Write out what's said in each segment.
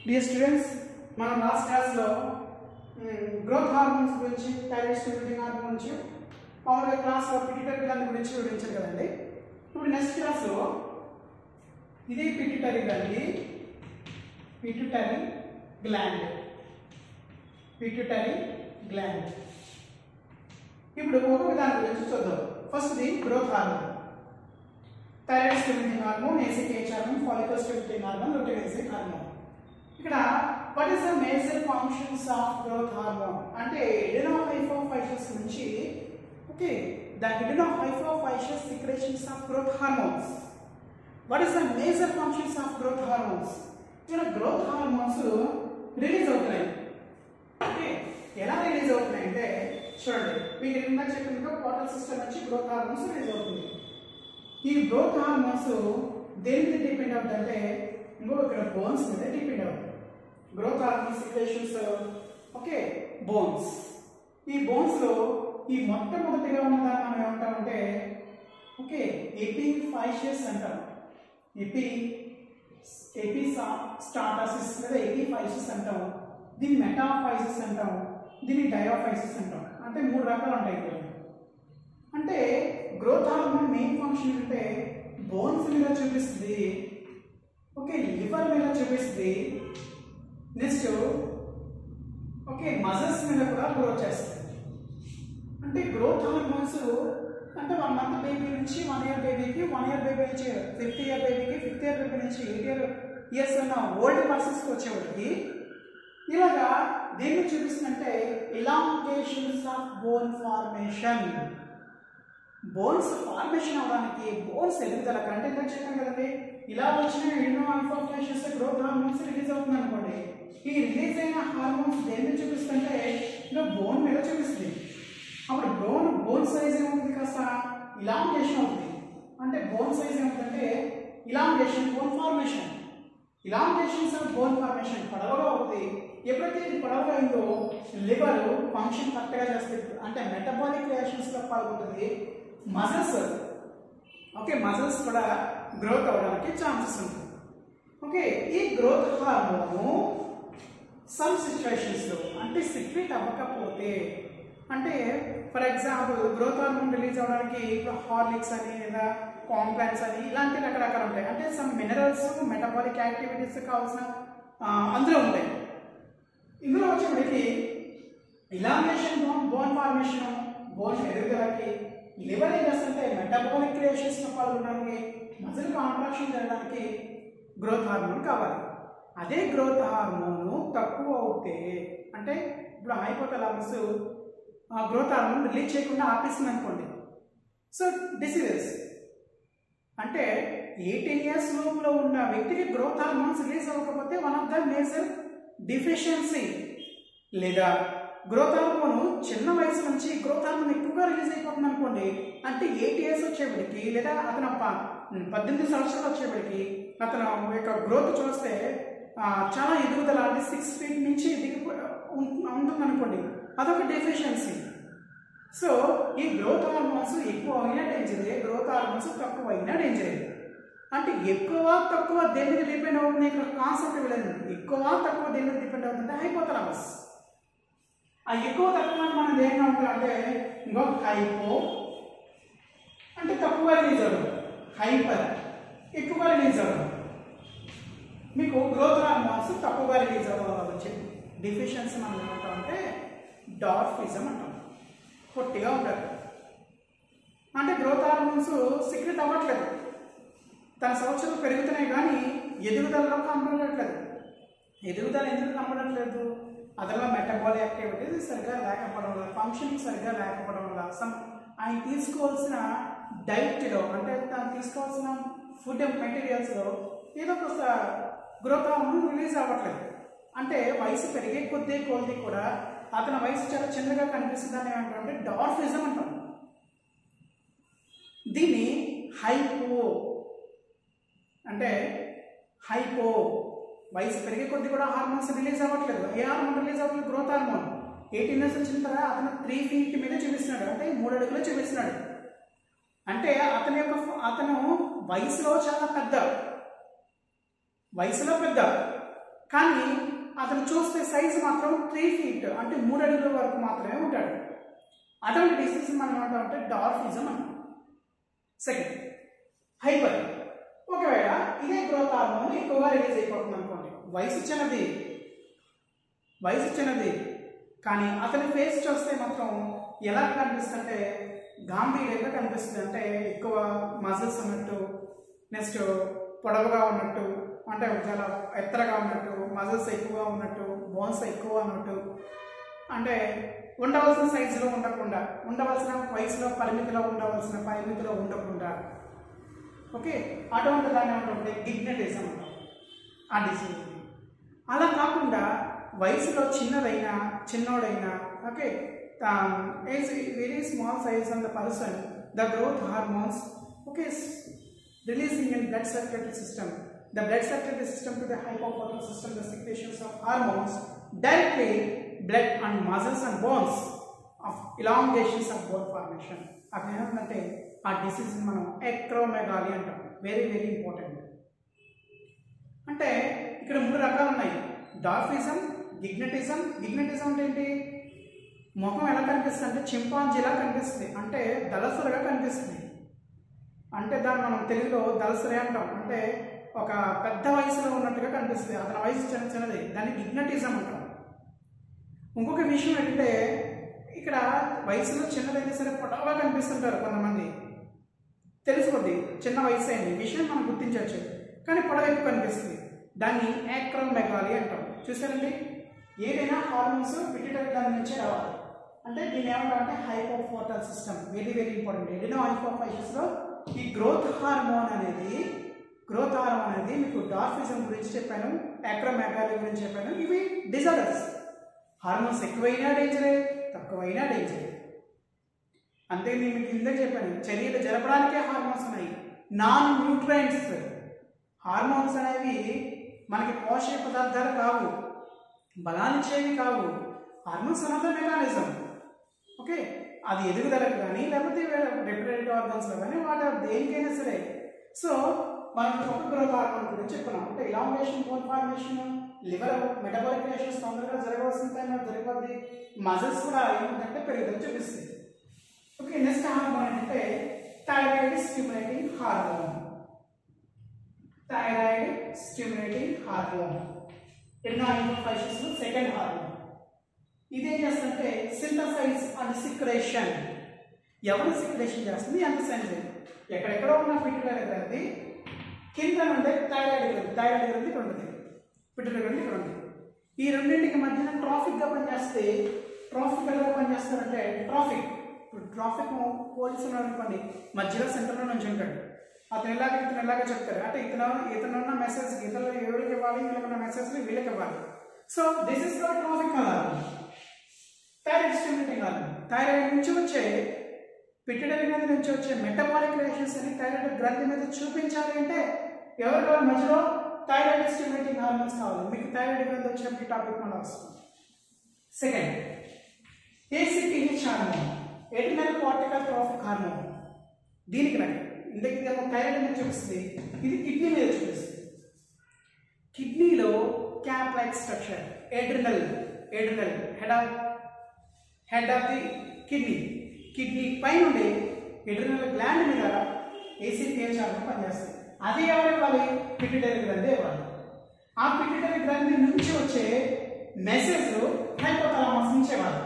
Dear students, మనం last క్లాస్లో growth hormones గురించి, థైరాయిడ్ స్టిమ్యులేటింగ్ హార్మోన్ గురించి, మామూలుగా క్లాస్లో పిట్యూటరీ గ్లాండ్ గురించి వివరించారు కదండి. ఇప్పుడు నెక్స్ట్ క్లాస్లో ఇది pituitary gland, pituitary gland, pituitary gland. ఇప్పుడు ఒక్కొక్క దాని గురించి చూద్దాం. First the growth hormone, thyroid stimulating hormone, ACTH hormone, follicle stimulating hormone, lutein hormone. ఇక్కడ what is the major functions of growth hormone అంటే adenophyphosis నుంచి okay the adenophyphosis secretions of growth hormones. What is the major functions of growth hormones? ఇక్కడ growth hormones release అవుతున్నాయి. Okay, ఎలా release అవుతున్నాయి అంటే చూడండి, మీకు ఇందాక చెప్పినట్టు పోర్టల్ సిస్టమ్ నుంచి గ్రోత్ హార్మోన్స్ రిలీజ్ అవుతుంది. ఈ గ్రోత్ హార్మోన్స్ దేని మీద డిపెండ్ అవుతుందంటే ఇంకో ఇక్కడ బోన్స్ మీద డిపెండ్ అవుతుంది. Growth hormone secretions okay bones. ఈ బోన్స్ లో ఈ మొట్టమొదటిగా ఉన్నదాన్ని మనం ఏమంటామంటే ఓకే ఎపిఫైషియస్ అంటాం. ఎపిస్టాటాసిస్ లేదా ఎపిఫైషిస్ అంటాం. దీన్ని మెటాఫైసిస్ అంటాం, దీన్ని డయాఫైసిస్ అంటాం. అంటే మూడు రకాలు ఉంటాయి ఇక్కడ. అంటే గ్రోత్ హార్మోన్ మెయిన్ ఫంక్షన్ అంటే బోన్స్ మీద చూపిస్తుంది, ఓకే లివర్ మీద చూపిస్తుంది, నెక్స్ట్ ఓకే మజిల్స్ మీద కూడా గ్రోత్ చేస్తుంది. అంటే గ్రోత్ హార్మోన్స్ అంటే 1 month బేబీ నుంచి 1 year బేబీకి, 1 year బేబీ నుంచి 5th year బేబీకి, 5th year బేబీ నుంచి 8 years ఉన్న ఓల్డ్ పర్సన్స్కి వచ్చేవాడికి ఇలాగా దేన్ని చూపిస్తుందంటే elongations of bone formation. Bones formation అవడానికి, బోన్స్ ఎదుగుదల అంటే ఇందాక చెప్పాను కదండి, ఇలా వచ్చిన ఎడినోఫైఫోసిస్ గ్రోత్ హార్మోన్స్ రిలీజ్ అవుతుంది అనుకోండి. ఈ రిలీజ్ అయిన హార్మోన్స్ దేన్ని చూపిస్తుంటే ఇలా బోన్ మీద చూపిస్తుంది. అప్పుడు బోన్ సైజ్ ఏమవుతుంది, కాస్త ఇలాంగేషన్ అవుతుంది. అంటే బోన్ సైజ్ ఏమవుతుందంటే elongation, bone formation, elongations of bone formation పొడవుగా అవుతుంది. ఎప్పుడైతే ఇది పొడవుగా అయిందో లివర్ ఫంక్షన్ కరెక్ట్గా చేస్తుంది, అంటే మెటబాలిక్ రియాక్షన్స్లో పాల్గొంటుంది. మజిల్స్ ఓకే మజిల్స్ కూడా గ్రోత్ అవ్వడానికి ఛాన్సెస్ ఉంటుంది. ఓకే, ఈ గ్రోత్ హార్మోన్ సమ్ సిచ్యువేషన్స్లో అంటే సిక్రెట్ అవ్వకపోతే, అంటే for example growth hormone release అవ్వడానికి ఇప్పుడు హార్లిక్స్ అని లేదా కాంప్లాన్స్ అని ఇలాంటి రకరకాలు ఉంటాయి. అంటే సమ్ మినరల్స్ మెటబాలిక్ యాక్టివిటీస్ కావాల్సిన అందులో ఉంటాయి. ఇందులో వచ్చేప్పటికి ఇలాంగేషన్ బోన్ ఫార్మేషన్, బోన్ ఎదుగుదలకి, లివర్ ఏం చేస్తుంటే మెటబాలిక్ క్రియేషన్స్లో పాల్గొనడానికి, మజిల్ కాంట్రాక్షన్ జరగడానికి గ్రోత్ హార్మోన్ కావాలి. అదే గ్రోత్ హార్మోన్ తక్కువ అవుతే, అంటే ఇప్పుడు హైపోథాలమస్ గ్రోత్ హార్మోన్ రిలీజ్ చేయకుండా ఆపేస్తుంది అనుకోండి. సో డిసీజెస్ అంటే 18 years లోపల ఉన్న వ్యక్తికి గ్రోత్ హార్మోన్స్ రిలీజ్ అవ్వకపోతే one of the major deficiency. లేదా గ్రోత్ హార్మోన్ చిన్న వయసు నుంచి గ్రోత్ హార్మోన్ ఎక్కువగా రిలీజ్ అయిపోతుంది అనుకోండి, అంటే 8 years వచ్చేప్పటికి లేదా అతను 18 సంవత్సరాలు వచ్చేప్పటికి అతను యొక్క గ్రోత్ చూస్తే చాలా ఎదుగుదల, అంటే 6 feet నుంచి ఉంటుంది అనుకోండి, అదొక డెఫిషియన్సీ. సో ఈ గ్రోత్ హార్మోన్స్ ఎక్కువ అయినా డేంజరే, గ్రోత్ హార్మోన్స్ తక్కువ అయినా డేంజరే. అంటే ఎక్కువ తక్కువ దేని మీద డిపెండ్ అవుతుంది, ఇక్కడ కాన్సెప్ట్ వెళ్ళదు. ఎక్కువ తక్కువ దేని మీద డిపెండ్ అవుతుంది, హైపోథాలమస్. ఆ ఎక్కువ తక్కువ మనం దేని ఉంటామంటే ఇంకో హైపో అంటే తక్కువ రిలీజ్ అవ్వడం, హైపర్ ఎక్కువగా రిలీజ్ అవ్వడం. మీకు గ్రోత్ హార్మోన్స్ తక్కువగా రిలీజ్ అవ్వడం వల్ల వచ్చే డిఫిషియన్సీ మనం ఏమంటామంటే డార్ఫిజం అంటాం. పొట్టిగా ఉంటారు అంటే గ్రోత్ హార్మోన్స్ సీక్రెట్ అవ్వట్లేదు, తన సంవత్సరాలు పెరుగుతున్నాయి కానీ ఎదుగుదలలో కనబడట్లేదు. ఎదుగుదల ఎందుకు కనబడట్లేదు, అదనలో మెటబాలిక్ యాక్టివిటీస్ సరిగ్గా లేకపోవడం వల్ల, ఫంక్షనింగ్ సరిగ్గా లేకపోవడం వల్ల, ఆయన తీసుకోవాల్సిన డైట్లో అంటే తను తీసుకోవాల్సిన ఫుడ్ మెటీరియల్స్లో ఏదో ఒక గ్రోత్ హార్మోన్ రిలీజ్ అవ్వట్లేదు. అంటే వయసు పెరిగే కొద్దీ కూడా అతని వయసు చాలా చిన్నగా కనిపిస్తుందని ఏమంటారంటే డార్ఫిజం అంటాం. దీన్ని హైపో అంటే హైపో వయసు పెరిగే కొద్దీ కూడా హార్మోన్స్ రిలీజ్ అవ్వట్లేదు. ఏ హార్మోన్ రిలీజ్ అవ్వట్లేదు, గ్రోత్ హార్మోన్. 18 years వచ్చిన తర్వాత అతను 3 feet మీద చూపిస్తున్నాడు, అంటే 3 అడుగులు చూపిస్తున్నాడు. అంటే అతను వయసులో చాలా పెద్ద, వయసులో పెద్ద కానీ అతను చూస్తే సైజు మాత్రం 3 feet అంటే 3 అడుగుల వరకు మాత్రమే ఉంటాడు. అటువంటి డిసీజ్ మనం ఏమంటామంటే డార్ఫిజం అంటాం. Second hyper. ఒకవేళ ఇదే గ్రోత్ హార్మోన్ ఎక్కువగా రిలీజ్ అయిపోతుంది అనుకోండి, వయసు చిన్నది కానీ అతని ఫేస్ చూస్తే మాత్రం ఎలా కనిపిస్తుంటే గాంభీర్యంగా కనిపిస్తుంది. అంటే ఎక్కువ మజిల్స్ ఉన్నట్టు, నెక్స్ట్ పొడవుగా ఉన్నట్టు, అంటే చాలా ఎత్తరగా ఉన్నట్టు, మజిల్స్ ఎక్కువగా ఉన్నట్టు, బోన్స్ ఎక్కువ ఉన్నట్టు, అంటే ఉండవలసిన సైజులో ఉండకుండా, ఉండవలసిన వయసులో పరిమితిలో ఉండకుండా, ఓకే, అటువంటి దాన్ని ఏమంటే గిగ్నటిజం అంటాం ఆ డిసీజ్. అలా కాకుండా వయసులో చిన్నోడైనా okay, is very small size on the person, the growth hormones okay releasing in blood circulatory system, the blood circulatory system to the hypophyseal system, the secretions of hormones directly blood and muscles and bones of elongations of bone formation. అక్కడ ఏమంటే ఆ disease మనం ఎక్రోమెగాలి అంటాం. Very very important. అంటే ఇక్కడ 3 రకాలు ఉన్నాయి, dwarfism, గిగ్నటిజం. గిగ్నటిజం అంటే ఏంటి? ముఖం ఎలా కనిపిస్తుంది అంటే చింపాంజీలా కనిపిస్తుంది, అంటే దళసరిగా కనిపిస్తుంది. అంటే దాన్ని మనం తెలుగులో దళసరి అంటాం. అంటే ఒక పెద్ద వయసులో ఉన్నట్టుగా కనిపిస్తుంది, అతని వయసు చిన్నది, దాన్ని గిగ్నటిజం అంటాం. ఇంకొక విషయం ఏంటంటే ఇక్కడ వయసులో చిన్నదైనా సరే పొడవుగా కనిపిస్తుంటారు కొంతమంది, తెలుసుకోండి చిన్న వయసు అయింది విషయం మనం గుర్తించవచ్చు, కానీ పొడవు ఎక్కువ కనిపిస్తుంది, దాన్ని యాక్రోమెగాలి అంటాం. చూసారండి, ఏదైనా హార్మోన్స్ పిట్యూటరీ గ్లాండ్ నుంచే రావాలి. అంటే దీన్ని ఏమంటారంటే hypophyseal system. Very very important. ఎడినో హైపోఫైసిస్లో ఈ గ్రోత్ హార్మోన్ అనేది మీకు డార్ఫిజం గురించి చెప్పాను, యాక్రోమెగాలి గురించి చెప్పాను. ఇవి డిజార్డర్స్. హార్మోన్స్ ఎక్కువైనా డేంజరే, తక్కువైనా డేంజరే. అంతే నేను మీకు ఇందాక చెప్పాను, చర్యలు జరపడానికే హార్మోన్స్ ఉన్నాయి. నాన్ న్యూట్రియంట్స్ హార్మోన్స్ అనేవి మనకి పోషక పదార్థాలు కావు, బలాన్నిచ్చేవి కావు. హార్మోన్స్ అన్నది మెకానిజం. ఓకే, అది ఎదుగుదలకు కానీ లేకపోతే రిప్రొడక్టివ్ ఆర్గన్స్లో కానీ వాటి దేనికైనా సరే. సో మనం ఒక గ్రోత్ హార్మోన్ గురించి చెప్పుకున్నాం. అంటే elongation, bone formation, liver metabolic reactions తొందరగా జరగవలసిన టైంలో జరిగిపోద్ది. మజిల్స్ కూడా ఏమిటంటే పెరుగుదల చూపిస్తుంది. ఓకే, నెక్స్ట్ హార్మోన్ ఏంటంటే thyroid stimulating hormone. Second hormone. ఇదేం చేస్తుంటే సింథసైజ్ అండ్ సిక్రేషన్. ఎవరు సిక్రేషన్ చేస్తుంది? ఎంతసైజ్. ఎక్కడెక్కడో ఉన్న పిట్యూటరీ గ్రంథి కింద నుండే థైరాయిడ్ గ్రంథి ఇక్కడ ఉంటుంది, పిట్యూటరీ గ్రంథి ఇక్కడ ఉంటుంది. ఈ రెండింటికి మధ్యన ట్రాఫిక్గా పనిచేస్తే, ట్రాఫికల్గా పనిచేస్తారంటే ట్రాఫిక్. ఇప్పుడు ట్రాఫిక్ పోలీసులు అనుకోండి, మధ్యలో సెంటర్లో నుంచి ఉంటాడు, అతను ఇతను చెప్తారు. అంటే ఇతనున్న మెసేజ్ ఇతరులు ఎవరికి ఇవ్వాలి, వీళ్ళకున్న మెసేజ్ వీళ్ళకి ఇవ్వాలి. So this is called traffic hormone. Thyroid stimulating hormone. Thyroid నుంచి వచ్చే పిట్యూటరీ గ్రంథి నుంచి వచ్చే మెటబాలిక్ రియాక్షన్స్ అని థైరాయిడ్ గ్రంథి మీద చూపించాలి అంటే ఎవరి మధ్యలో థైరాయిడ్ స్టిమ్యులేటింగ్ హార్మోన్స్ కావాలి. మీకు థైరాయిడ్ గ్రంథి వచ్చినప్పుడు టాపిక్ మళ్ళీ వస్తుంది. Second ACTH hormone, adrenal cortical tropic hormone. దీనికి రండి, ఇందుకు థైరాయిడ్ మీద చూపిస్తుంది, ఇది కిడ్నీ మీద చూపిస్తుంది. కిడ్నీలో cap like structure, adrenal head of the kidney పైన ఉండే ఎడ్రినల్ గ్లాండ్ మీద ACTH హార్మోన్ పనిచేస్తుంది. అది ఎవరు ఇవ్వాలి? పిట్యూటరీ గ్రంథి ఇవ్వాలి. ఆ పిట్యూటరీ గ్రంథి నుంచి వచ్చే మెసేజ్ హైపోథాలమస్ నుంచి ఇవ్వాలి.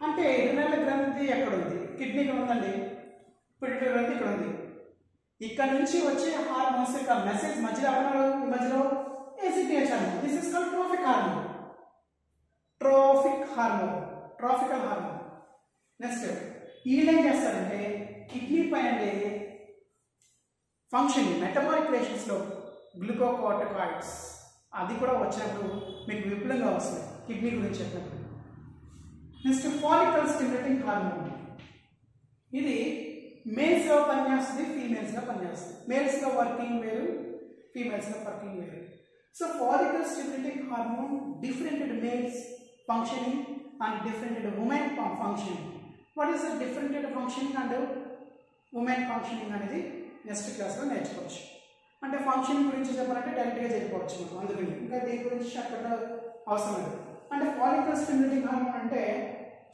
అంటే ఎడ్రినల్ గ్రంథి ఎక్కడ ఉంది? కిడ్నీకి ఉందండి, పిట్యూటరీ గ్రంథి ఇక్కడ ఉంది. ఇక్కడ నుంచి వచ్చే హార్మోన్స్ యొక్క మెసేజ్ మధ్యలో ACTH hormone. This is called tropical hormone. Next వీళ్ళు ఏం చేస్తారంటే కిడ్నీ పైన ఫంక్షనింగ్ మెటబాలిక్ రియాక్షన్స్లో గ్లూకోకార్టికాయిడ్స్ అది కూడా వచ్చినప్పుడు మీకు విపులంగా వస్తుంది కిడ్నీ గురించి చెప్పినప్పుడు. Next follicle stimulating hormone. ఇది మేల్స్లో పనిచేస్తుంది, ఫీమేల్స్లో పనిచేస్తుంది. మేల్స్లో వర్కింగ్ వేరు, ఫీమేల్స్లో వర్కింగ్ వేరు. So follicle stimulating hormone different males functioning and different women functioning. What is the different functioning and women functioning అనేది నెక్స్ట్ క్లాస్లో నేర్చుకోవచ్చు. అంటే ఫంక్షన్ గురించి చెప్పాలంటే డైరెక్ట్గా చెప్పుకోవచ్చు మనం, అందుకని ఇంకా దీని గురించి షార్ట్కట్ అవసరం లేదు. అంటే ఫాలికల్ స్టిమ్యులేటింగ్ హార్మోన్ అంటే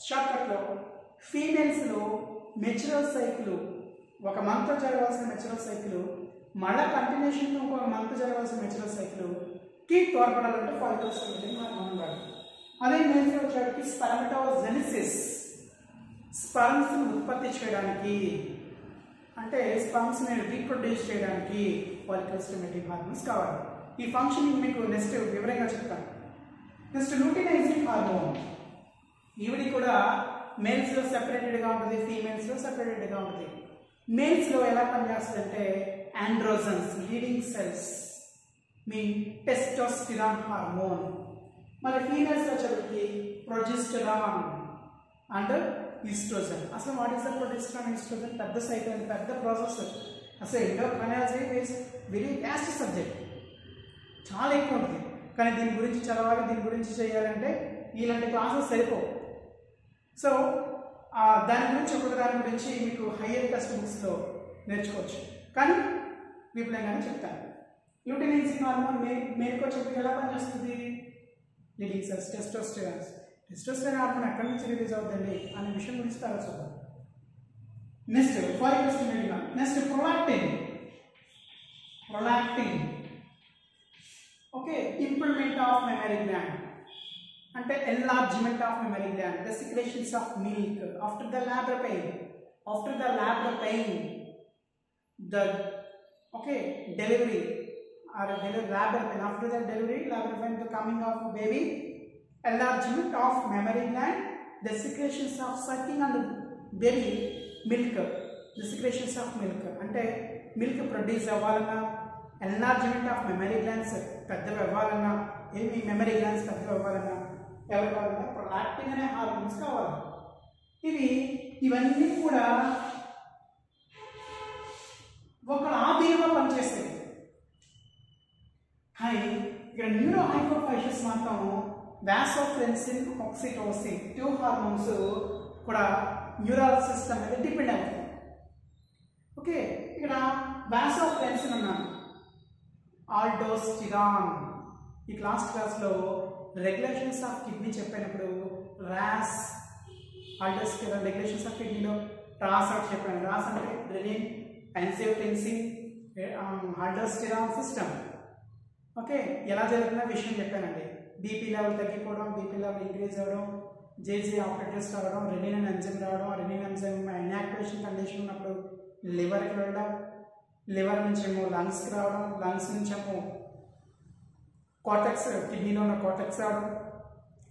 షార్ట్కట్లో ఫీమేల్స్లో మెచ్యూరల్ సైకిల్, ఒక మంత్ జరగాల్సిన మెచ్యూరల్ సైకిల్ మళ్ళీ కంటిన్యూషన్ ఇంకొక మంత్ జరగాల్సిన మెచ్యూరల్ సైకిల్కి తోడ్పడాలంటే ఫాలికల్ స్టిమ్యులేటింగ్ హార్మోన్ ఉండాలి. అదే మేల్స్లో వచ్చేటికి స్పెర్మటోజెనిసిస్, స్పర్మ్స్ని ఉత్పత్తి చేయడానికి, అంటే స్పర్మ్స్ని రీప్రొడ్యూస్ చేయడానికి ఫాలికల్ స్టిమ్యులేటింగ్ హార్మోన్స్ కావాలి. ఈ ఫంక్షన్ మీకు నెక్స్ట్ వివరంగా చెప్తాను. నెక్స్ట్ లూటినైజింగ్ హార్మోన్, ఈవిడి కూడా మేల్స్లో సెపరేటెడ్గా ఉంటుంది, ఫీమేల్స్లో సెపరేటెడ్గా ఉంటుంది. మేల్స్లో ఎలా పనిచేస్తుందంటే ఆండ్రోజన్స్, లీడింగ్ సెల్స్, మీ టెస్టోస్టిరాన్ హార్మోన్. మరి ఫీమేల్స్లో వచ్చేటికి ప్రొజెస్టరాన్ అండ్ ఈస్ట్రోజన్. అసలు what is the progesterone, estrogen పెద్ద సైకిల్, పెద్ద ప్రాసెస్. అసలు endocrinology is very vast subject, చాలా ఎక్కువ ఉంటుంది. కానీ దీని గురించి చదవాలి, దీని గురించి చేయాలంటే ఇలాంటి క్లాసెస్ సరిపోవు. సో దాని గురించి ఒక్కొక్క దాని గురించి మీకు హయ్యర్ టెక్స్ట్ బుక్స్లో నేర్చుకోవచ్చు, కానీ విపులంగానే చెప్తాను. లూటినైజింగ్ హార్మోన్ మేల్కి వచ్చేప్పటికి ఎలా పనిచేస్తుంది? Leydig cells, testosterones. Testosterone hormone ఎక్కడి నుంచి రిలీజ్ అవుతుంది అనే విషయం గురించి తర్వాత చూద్దాం. Next follicle stimulating hormone. Next prolactin. Prolactin okay, improvement of mammary gland, అంటే enlargement of mammary gland, the secretions of milk after the labor pain, the okay delivery or labor pain, after the delivery, labor pain, the coming of baby, enlargement of mammary gland, the secretions of sucking and baby milk, the secretions of milk, అంటే milk produce అవ్వాలన్నా, enlargement of mammary glands పెద్దవి అవ్వాలన్నా, ఏమి memory glands పెద్దవి అవ్వాలన్నా ఎవరు కావాలన్నా prolactin అనే హార్మోన్స్ కావాలి. ఇవన్నీ కూడా ఒక ఆధీనంగా పనిచేస్తాయి. కానీ ఇక్కడ న్యూరో హైపోఫైసిస్ మాత్రం వాసోప్రెసిన్, ఆక్సిటోసిన్ 2 హార్మోన్స్ కూడా న్యూరల్ సిస్టమ్ మీద డిపెండ్ అవుతుంది. ఓకే, ఇక్కడ వాసోప్రెసిన్ అన్నాను, ఆల్డోస్టిరాన్. ఈ క్లాస్లో రెగ్యులేషన్స్ ఆఫ్ కిడ్నీ చెప్పినప్పుడు రాస్, ఆల్డోస్టిరాన్ రెగ్యులేషన్స్ ఆఫ్ కిడ్నీలో రాస్ అని చెప్పాను. రాస్ అంటే రెనిన్, ఎన్జియోటెన్సిన్, ఆల్డోస్టిరాన్ సిస్టమ్. ఓకే, ఎలా జరుగుతున్న విషయం చెప్పానండి. బీపీ లెవెల్ తగ్గిపోవడం, బీపీ లెవెల్ ఇంక్రీజ్ అవ్వడం, జేజీ ఆపరేటర్స్ రావడం, రెనిన్ అండ్ ఎంజైమ్ రావడం, రెనిన్ ఎంజైమ్ ఇన్యాక్టివేషన్ కండిషన్ ఉన్నప్పుడు లివర్కి వెళ్ళడం, లివర్ నుంచేమో లంగ్స్కి రావడం, లంగ్స్ నుంచేమో కార్టెక్స్, కిడ్నీలో ఉన్న కార్టెక్స్ రావడం,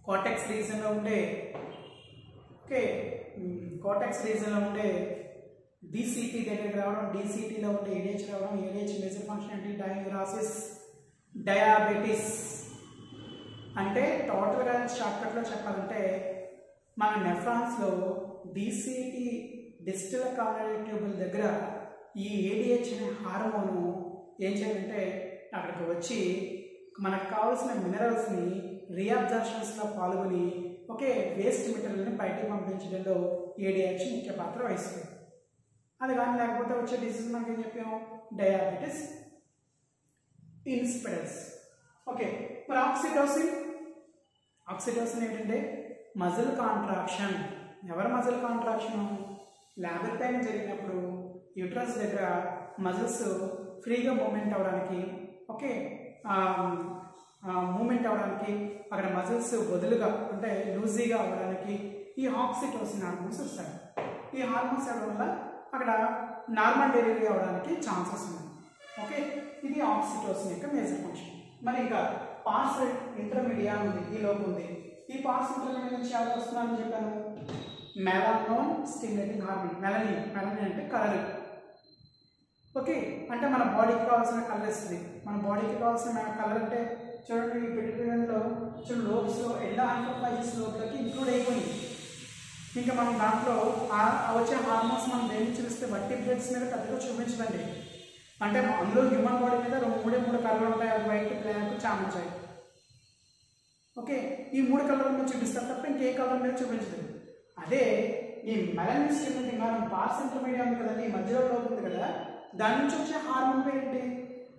కార్టెక్స్ రీజన్లో ఉండే కార్టెక్స్ రీజన్లో ఉండే డీసీటీ దగ్గరికి రావడం, డీసీటీలో ఉండే ఏడిహెచ్ రావడం, ఏడిహెచ్ మేజర్ ఫంక్షన్ అంటే డయాగ్రాసిస్, డయాబెటిస్. అంటే టోటల్గా షార్ట్కట్లో చెప్పాలంటే మన నెఫ్రాన్స్లో డీసీటీ, డిస్టల్ కాలరీ ట్యూబుల్ దగ్గర ఈ ఏడిహెచ్ అనే హార్మోను ఏం చేయాలంటే అక్కడికి వచ్చి మనకు కావాల్సిన మినరల్స్ని రీఅబ్జర్షన్స్లో పాల్గొని వేస్ట్ మెటీరియల్ని బయటకు పంపించడంలో ఏడిహెచ్ ముఖ్య పాత్ర వహిస్తుంది. అది కానీ లేకపోతే వచ్చే డిసీజ్ మనకి ఏం చెప్పాము? Diabetes insipidus. ఓకే, మరి ఆక్సిటోసిన్ ఏంటంటే మజిల్ కాంట్రాక్షన్. ఎవరి మజిల్ కాంట్రాక్షన్? లేబర్ టైం జరిగినప్పుడు యూట్రస్ దగ్గర మజిల్స్ ఫ్రీగా మూమెంట్ అవ్వడానికి, మూమెంట్ అవ్వడానికి, అక్కడ మజిల్స్ వదులుగా అంటే లూజీగా అవ్వడానికి ఈ ఆక్సిటోసిన్ హార్మోన్స్ వస్తాయి. ఈ హార్మోన్స్ అవ్వడం వల్ల అక్కడ నార్మల్ డెలివరీ అవ్వడానికి ఛాన్సెస్ ఉన్నాయి. ఓకే, ఇది ఆక్సిటోసిన్ యొక్క మేజర్ ఫంక్షన్. మరి ఇంకా పార్స్ ఇంటర్మీడియా ఉంది, ఈ లోపు ఉంది. ఈ పార్స్ ఇంటర్మీడియా నుంచి ఎవరు వస్తున్నారని చెప్పాను? మెలానోన్ స్టిమ్యులేటింగ్ హార్మోన్. మెలనిన్ అంటే కలర్. ఓకే, అంటే మన బాడీకి కావాల్సిన కలర్ ఇస్తుంది. మన బాడీకి కావాల్సిన కలర్ అంటే చూడండి, ఈ పిట్యూటరీలో లోబ్స్లో ఎండోహైపోఫైసిస్ లోబ్లకి ఇంక్లూడ్ అయిపోయింది. ఇంకా మనం దాంట్లో వచ్చే హార్మోన్స్ మనం దేనికి చూపిస్తే వర్టిబ్రేట్స్ మీద పెద్దగా చూపించదండి. అంటే అందులో హ్యూమన్ బాడీ మీద మూడు కలర్లు ఉంటాయి, అది వైట్, బ్లాక్, చామంచాయి. ఓకే, ఈ 3 కలర్ల మీద చూపిస్తారు తప్ప ఇంకే కలర్ మీద చూపించదు. అదే ఈ మెలనిన్ స్టిమ్యులేటింగ్ హార్మోన్ పార్స్ ఇంటర్మీడియా ఉంది కదండి, ఈ మధ్యలో లోపు ఉంది కదా, దాని నుంచి వచ్చే హార్మోన్ పేరు ఏంటి?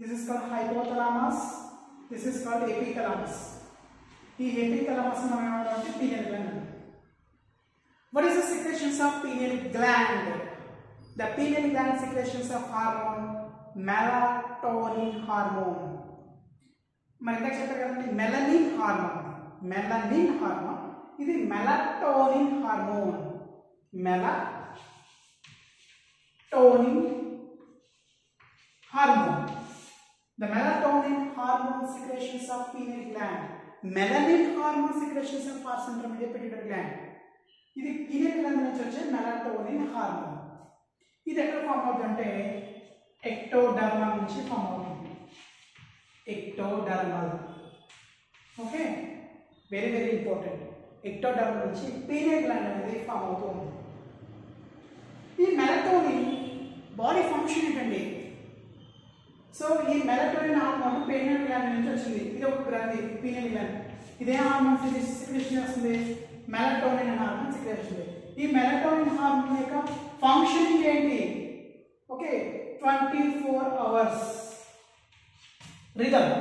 This is called hypothalamus. This is called epithalamus. ఈ epithalamus మనం ఏమంటామంటే pineal gland. What is the secretions of pineal gland? The pineal gland secretions of hormone melatonin hormone. మరి ఇంకా చెప్పారు కదండి మెలనిన్ హార్మోన్. మెలనిన్ హార్మోన్ ఇది melatonin hormone. Melatonin hormone. The melatonin hormone secretions of pineal gland. Melanin hormone secretions of pars intermediate pituitary gland. ఇది pineal gland నుంచి వచ్చే melatonin hormone. ఇది ఎక్కడ ఫామ్ అవుతుందంటే ఎక్టోడర్మల్ నుంచి ఫామ్ అవుతుంది. Ectodermal. Okay, very very important. Ectodermal నుంచి pineal gland అనేది ఫామ్ అవుతుంది. ఈ మెలటోనిన్ బాడీ ఫంక్షన్ ఏంటండి? సో ఈ మెలటోనిన్ హార్మోన్ pineal gland నుంచి వచ్చింది. ఇది ఒక గ్రంథి pineal gland. ఇదే హార్మోన్ సెక్రెషన్ చేస్తుంది, మెలటోనిన్ హార్మోన్ సెక్రెషన్ చేస్తుంది. ఈ మెలటోనిన్ హార్మోన్ యొక్క ఫంక్షనింగ్ ఏంటి? Okay, 24 hours rhythm,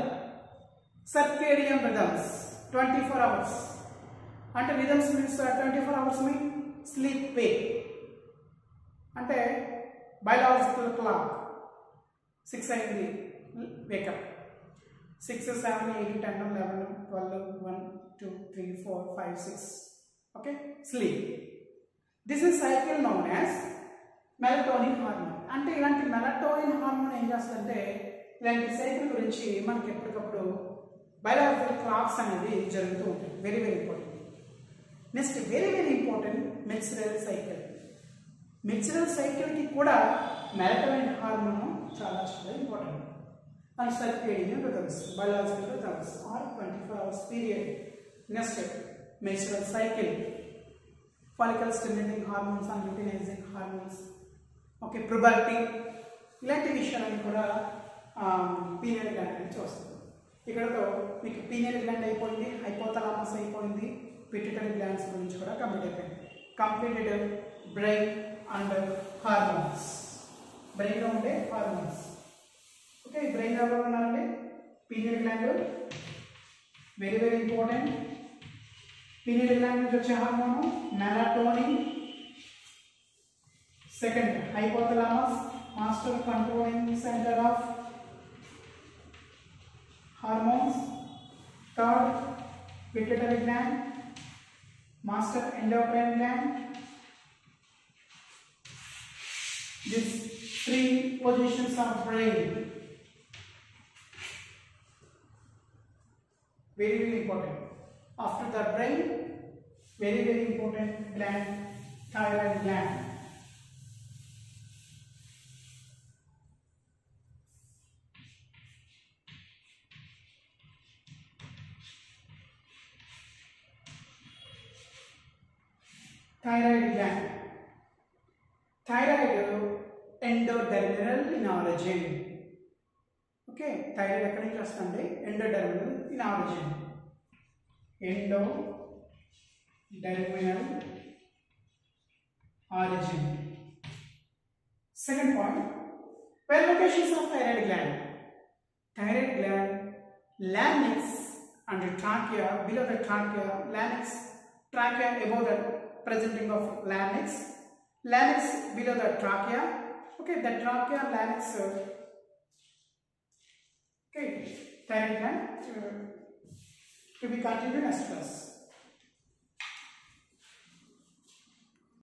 circadian rhythms. 24 hours అంటే rhythms means 24 hours mean sleep Wake అంటే బయోలాజికల్ క్లాక్. 6 అయింది wake up, 6, 7, 8, 10, 11, 12, 1, 2, 3, 4, 5, 6. Okay, sleep. This is cycle known as melatonin hormone. అంటే ఇలాంటి మెలటోనిన్ హార్మోన్ ఏం చేస్తుందంటే ఇలాంటి సైకిల్ గురించి మనకి ఎప్పటికప్పుడు బయోలాజికల్ క్లాక్స్ అనేది జరుగుతూ ఉంటాయి. Very very important. Next very very important menstrual cycle. Menstrual సైకిల్కి కూడా మెలటోనిన్ హార్మోన్ చాలా చాలా important. And circadian rhythms, biological rhythms are 24 hours period. Next menstrual cycle, follicle stimulating hormones and luteinizing hormones. Okay, puberty, ఇలాంటి విషయాలన్నీ కూడా pineal gland నుంచి వస్తుంది. ఇక్కడతో మీకు పీనియల్ గ్లాండ్ అయిపోయింది, హైపోథలామస్ అయిపోయింది, పిట్యూటరీ గ్లాండ్స్ గురించి కూడా కంప్లీట్ అయిపోయింది. Completed brain and hormones. బ్రెయిన్లో ఉండే హార్మోన్స్. ఓకే, బ్రెయిన్ ఎవరు ఉన్నారండి? Pineal gland very very important. Pineal gland నుంచి వచ్చే hormone melatonin. Second hypothalamus, master controlling centre of hormones. Third pituitary gland, master endocrine gland. These 3 positions of brain very very important. After the brain, very very important gland, thyroid gland. Thyroid gland. Thyroid endodermal in origin. Okay, thyroid ఎక్కడి నుంచి వస్తుంది? Endodermal in origin. Endodermal origin. Second point, where locations of thyroid gland? Thyroid gland, larynx and trachea, below the trachea, larynx, trachea above the presenting of larynx, larynx below the trachea. Okay, the trachea, larynx. Okay, thyroid gland to be continued next class.